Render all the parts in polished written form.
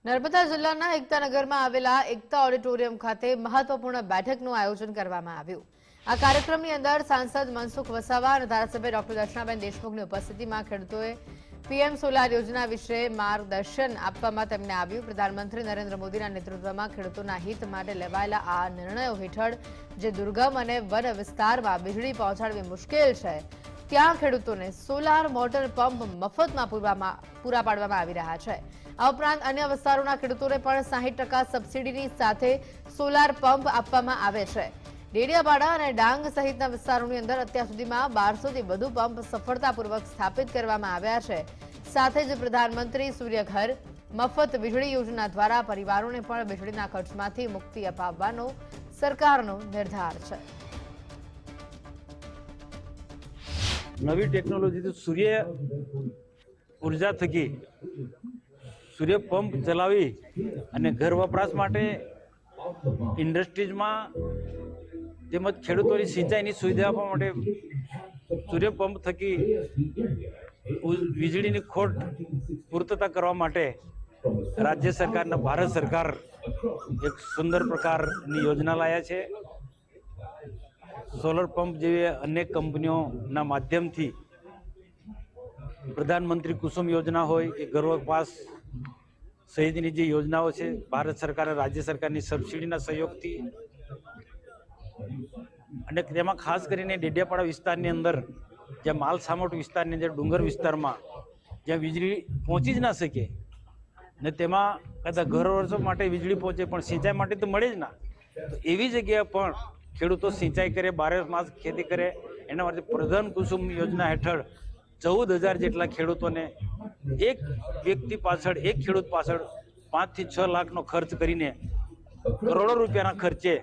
નર્મદા જિલ્લાના એકતાનગરમાં આવેલા એકતા ઓડિટોરિયમ ખાતે મહત્વપૂર્ણ બેઠકનું આયોજન કરવામાં આવ્યું। આ કાર્યક્રમની અંદર સાંસદ મનસુખ વસાવા અને ધારાસભ્ય ડોક્ટર દર્શનાબેન દેશમુખની ઉપસ્થિતિમાં ખેડૂતોએ પીએમ સોલાર યોજના વિશે માર્ગદર્શન આપવામાં તેમને આવ્યું। પ્રધાનમંત્રી નરેન્દ્ર મોદીના નેતૃત્વમાં ખેડૂતોના હિત માટે લેવાયેલા આ નિર્ણયો હેઠળ જે દુર્ગમ અને વન વિસ્તારમાં વીજળી પહોંચાડવી મુશ્કેલ છે ત્યાં ખેડૂતોને સોલાર મોટર પંપ મફતમાં પૂરા પાડવામાં આવી રહ્યા છે। આ ઉપરાંત અન્ય વિસ્તારોના ખેડૂતોને પણ 60% સબસિડીની સાથે સોલાર પંપ આપવામાં આવે છે। ડેડિયાપાડા અને ડાંગ સહિતના વિસ્તારોની અંદર અત્યાર સુધીમાં 1200થી વધુ પંપ સફળતાપૂર્વક સ્થાપિત કરવામાં આવ્યા છે। સાથે જ પ્રધાનમંત્રી સૂર્યઘર મફત વીજળી યોજના દ્વારા પરિવારોને પણ વીજળીના ખર્ચમાંથી મુક્તિ અપાવવાનો સરકારનો નિર્ધાર છે। નવી ટેકનોલોજી સૂર્ય ઉર્જા થકી સૂર્ય પંપ ચલાવી અને ઘર વપરાશ માટે ઇન્ડસ્ટ્રીઝમાં તેમજ ખેડૂતોની સિંચાઈની સુવિધા આપવા માટે સૂર્ય પંપ થકી વીજળીની ખોટ પૂર્તતા કરવા માટે રાજ્ય સરકારના ભારત સરકાર એક સુંદર પ્રકારની યોજના લાયા છે। સોલર પંપ જેવી અનેક કંપનીઓના માધ્યમથી પ્રધાનમંત્રી કુસુમ યોજના હોય કે ઘર વપરાશ સહિતની જે યોજનાઓ છે ભારત સરકાર રાજ્ય સરકારની સબસિડીના સહયોગથી અને તેમાં ખાસ કરીને ડેડિયાપાડા વિસ્તારની અંદર જ્યાં માલ સામોટ વિસ્તારની અંદર ડુંગર વિસ્તારમાં જ્યાં વીજળી પહોંચી જ ના શકે ને તેમાં કદાચ ઘર વર્ષો માટે વીજળી પહોંચે પણ સિંચાઈ માટે તો મળે જ ના, તો એવી જગ્યાએ પણ ખેડૂતો સિંચાઈ કરે, 12 માસ ખેતી કરે, એના માટે પ્રધાન કુસુમ યોજના હેઠળ 14,000 જેટલા ખેડૂતોને એક વ્યક્તિ પાછળ, એક ખેડૂત પાછળ 5 થી 6 લાખનો ખર્ચ કરીને કરોડો રૂપિયાના ખર્ચે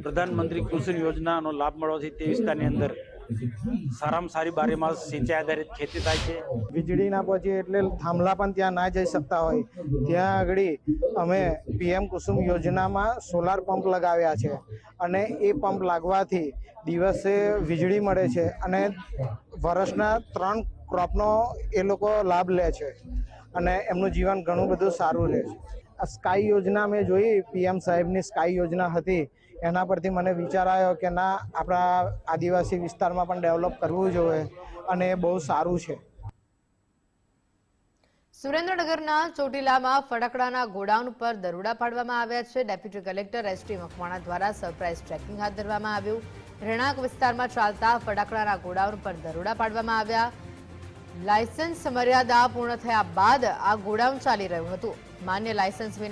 પ્રધાનમંત્રી કુસુમ યોજનાનો લાભ મળ્યો છે। તે વિસ્તારની અંદર સારામાં સારી 12 માસ સિંચાઈ આધારિત ખેતી થાય છે। વીજળી ના પહોંચે એટલે થાંભલા પણ ત્યાં ના જઈ શકતા હોય ત્યાં આગળ અમે પીએમ કુસુમ યોજનામાં સોલાર પંપ લગાવ્યા છે અને એ પંપ લાગવાથી દિવસે વીજળી મળે છે અને વર્ષના 3 ક્રોપનો એ લોકો લાભ લે છે અને એમનું જીવન ઘણું બધું સારું રહે છે। આ સ્કાય યોજના મેં જોઈ, પીએમ સાહેબની સ્કાય યોજના હતી, એના પરથી મને વિચાર આવ્યો કે ના, આપણા આદિવાસી વિસ્તારમાં પણ ડેવલપ કરવું જોઈએ અને એ બહુ સારું છે। સુરેન્દ્રનગરના ચોટીલામાં ફટાકડાના ગોડાઉન પર દરોડા પાડવામાં આવ્યા છે। ડેપ્યુટી કલેક્ટર એસટી મકવાણા દ્વારા સરપ્રાઇઝ ચેકિંગ હાથ ધરવામાં આવ્યું। રહેણાંક વિસ્તારમાં ચાલતા ફટાકડાના ગોડાઉન પર દરોડા પાડવામાં આવ્યા। લાયસન્સ મર્યાદા પૂર્ણ થયા બાદ આ ગોડાઉન ચાલી રહ્યું હતું। માન્ય લાયસન્સ વિના